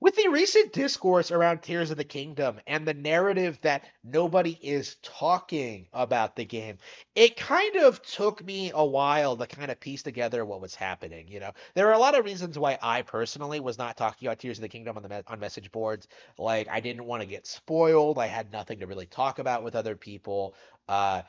With the recent discourse around Tears of the Kingdom and the narrative that nobody is talking about the game, it kind of took me a while to kind of piece together what was happening. There are a lot of reasons why I personally was not talking about Tears of the Kingdom on message boards. Like I didn't want to get spoiled. I had nothing to really talk about with other people. Uh,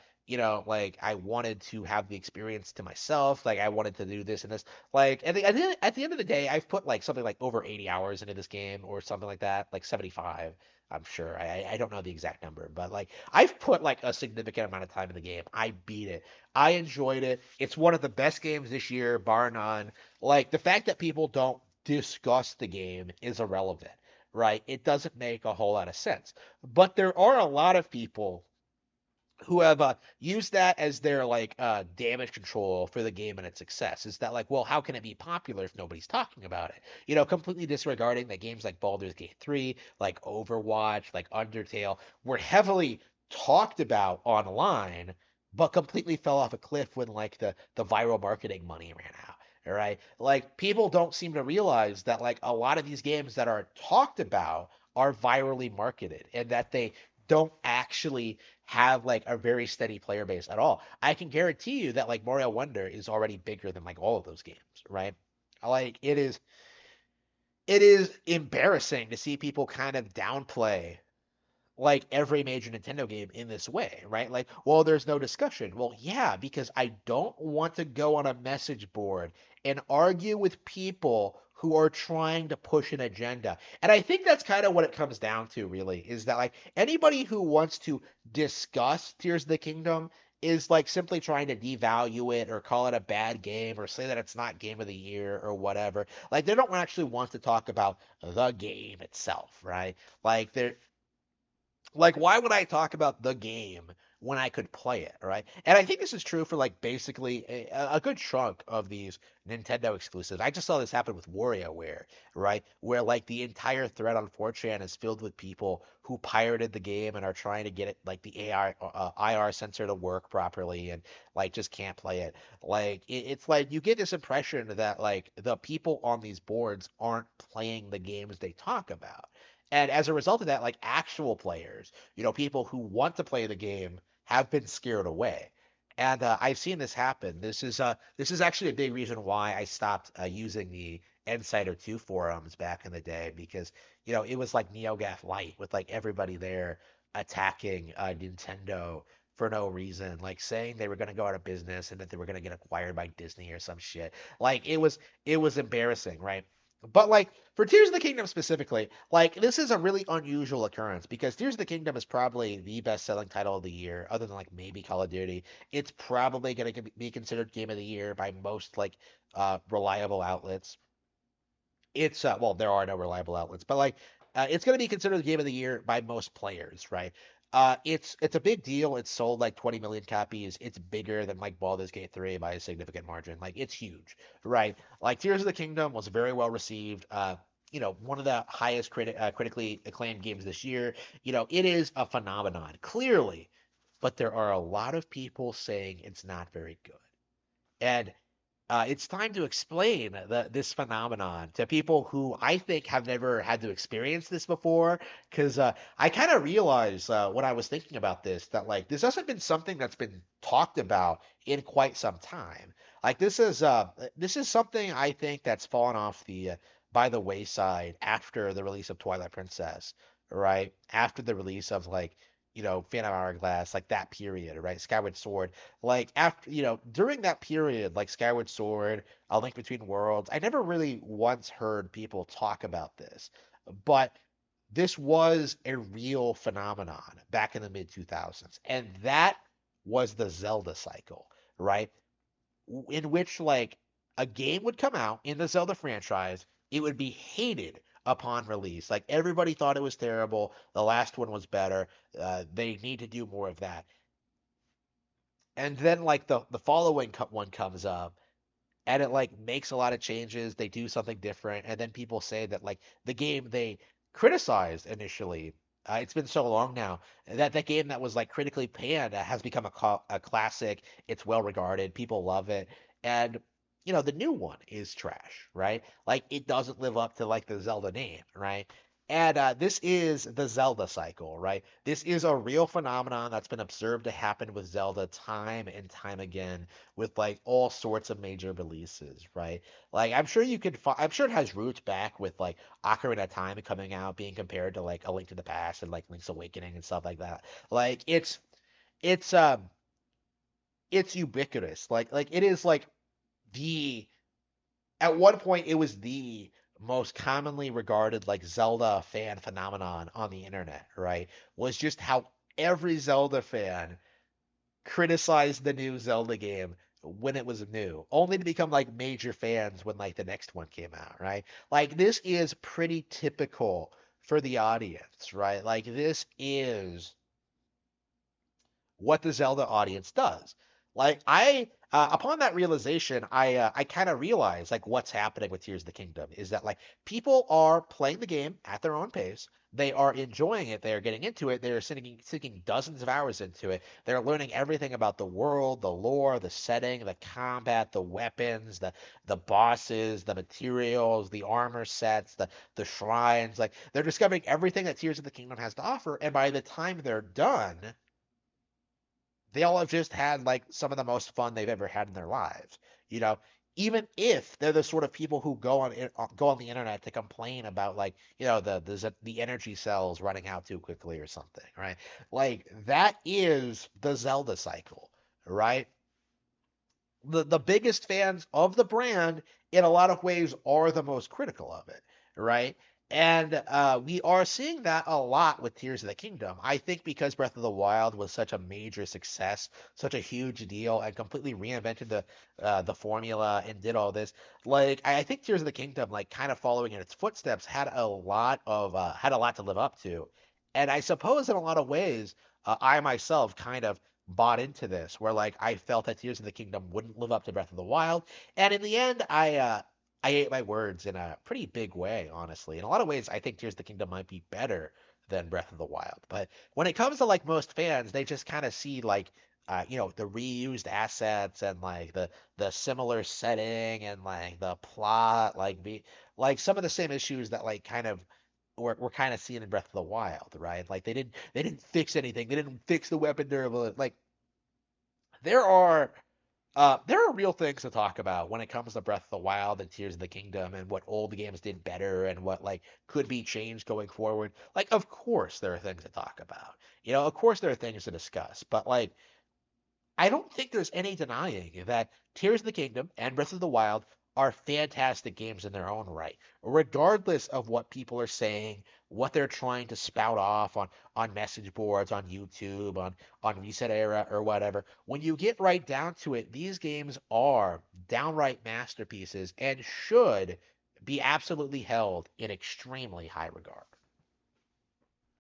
like I wanted to have the experience to myself. Like I wanted to do this and this. Like at the end of the day, I've put like something like over 80 hours into this game or something like that, like 75. I'm sure. I don't know the exact number, but like I've put like a significant amount of time in the game. I beat it. I enjoyed it. It's one of the best games this year, bar none. Like the fact that people don't discuss the game is irrelevant, right? It doesn't make a whole lot of sense. But there are a lot of people who have used that as their like damage control for the game and its success. Is that like, well, how can it be popular if nobody's talking about it? Completely disregarding that games like Baldur's Gate 3, like Overwatch, like Undertale were heavily talked about online, but completely fell off a cliff when like the viral marketing money ran out. All right. Like people don't seem to realize that like a lot of these games that are talked about are virally marketed and that they don't actually have like a very steady player base at all. I can guarantee you that like Mario Wonder is already bigger than like all of those games, right? Like it is embarrassing to see people kind of downplay like every major Nintendo game in this way, right? Like, well, there's no discussion. Well, yeah, because I don't want to go on a message board and argue with people who are trying to push an agenda. And I think that's kind of what it comes down to, really, is that like anybody who wants to discuss Tears of the Kingdom is like simply trying to devalue it or call it a bad game or say that it's not game of the year or whatever. Like they don't actually want to talk about the game itself, right? Like like why would I talk about the game when I could play it, right? And I think this is true for like basically a good chunk of these Nintendo exclusives. I just saw this happen with WarioWare, right? Where like the entire thread on 4chan is filled with people who pirated the game and are trying to get it like the IR sensor to work properly and like just can't play it. Like it's like you get this impression that like the people on these boards aren't playing the games they talk about. And as a result of that, like actual players, people who want to play the game have been scared away. And I've seen this happen. This is actually a big reason why I stopped using the Insider 2 forums back in the day because it was like NeoGAF Light with like everybody there attacking Nintendo for no reason, like saying they were going to go out of business and that they were going to get acquired by Disney or some shit. Like it was embarrassing, right? But like for Tears of the Kingdom specifically, like this is a really unusual occurrence because Tears of the Kingdom is probably the best-selling title of the year, other than like maybe Call of Duty. It's probably going to be considered Game of the Year by most like reliable outlets. It's well, there are no reliable outlets, but like it's going to be considered the Game of the Year by most players, right? It's a big deal. It's sold like 20 million copies. It's bigger than like Baldur's Gate 3 by a significant margin. Like it's huge, right? Like Tears of the Kingdom was very well received. One of the highest critically acclaimed games this year. It is a phenomenon, clearly, but there are a lot of people saying it's not very good. And it's time to explain this phenomenon to people who I think have never had to experience this before. Because I kind of realized when I was thinking about this that like this hasn't been something that's been talked about in quite some time. Like this is something I think that's fallen off the by the wayside after the release of Twilight Princess, right? After the release of like Phantom Hourglass, like that period, right? Skyward Sword, like after during that period, like Skyward Sword, A Link Between Worlds, I never really once heard people talk about this, but this was a real phenomenon back in the mid 2000s, and that was the Zelda cycle, right? In which like a game would come out in the Zelda franchise, it would be hated upon release. Like everybody thought it was terrible. The last one was better. They need to do more of that. And then like the following one comes up and it like makes a lot of changes. They do something different, and then people say that like the game they criticized initially. It's been so long now that that game that was like critically panned has become a classic. It's well regarded. People love it, and the new one is trash, right? Like it doesn't live up to like the Zelda name, right? And this is the Zelda cycle, right? This is a real phenomenon that's been observed to happen with Zelda time and time again with like all sorts of major releases, right? Like I'm sure you could, I'm sure it has roots back with like Ocarina of Time coming out, being compared to like A Link to the Past and like Link's Awakening and stuff like that. Like it's um it's ubiquitous. Like it is like the at one point it was the most commonly regarded like Zelda fan phenomenon on the internet, right? Was just how every Zelda fan criticized the new Zelda game when it was new, only to become like major fans when like the next one came out, right? Like this is pretty typical for the audience, right? Like this is what the Zelda audience does. Like upon that realization, I kind of realized like what's happening with Tears of the Kingdom is that like people are playing the game at their own pace. They are enjoying it. They are getting into it. They are sinking dozens of hours into it. They're learning everything about the world, the lore, the setting, the combat, the weapons, the bosses, the materials, the armor sets, the shrines. Like they're discovering everything that Tears of the Kingdom has to offer. And by the time they're done, they all have just had like some of the most fun they've ever had in their lives. You know, even if they're the sort of people who go on the internet to complain about like the energy cells running out too quickly or something, right? Like that is the Zelda cycle, right? The biggest fans of the brand in a lot of ways are the most critical of it, right? And we are seeing that a lot with Tears of the Kingdom. I think because Breath of the Wild was such a major success, such a huge deal, and completely reinvented the formula and did all this. Like I think Tears of the Kingdom, like kind of following in its footsteps, had a lot to live up to. And I suppose in a lot of ways, I myself kind of bought into this, where like I felt that Tears of the Kingdom wouldn't live up to Breath of the Wild, and in the end, I ate my words in a pretty big way, honestly. In a lot of ways, I think Tears of the Kingdom might be better than Breath of the Wild, but when it comes to like most fans, they just kind of see like the reused assets and like the similar setting and like the plot like some of the same issues that like kind of we're kind of seeing in Breath of the Wild, right? Like they didn't fix anything. They didn't fix the weapon durability. Like there are there are real things to talk about when it comes to Breath of the Wild and Tears of the Kingdom and what old games did better and what like could be changed going forward. Like of course there are things to talk about. Of course there are things to discuss, but like I don't think there's any denying that Tears of the Kingdom and Breath of the Wild are fantastic games in their own right, regardless of what people are saying, what they're trying to spout off on message boards, on YouTube, on Reset Era or whatever. When you get right down to it, these games are downright masterpieces and should be absolutely held in extremely high regard.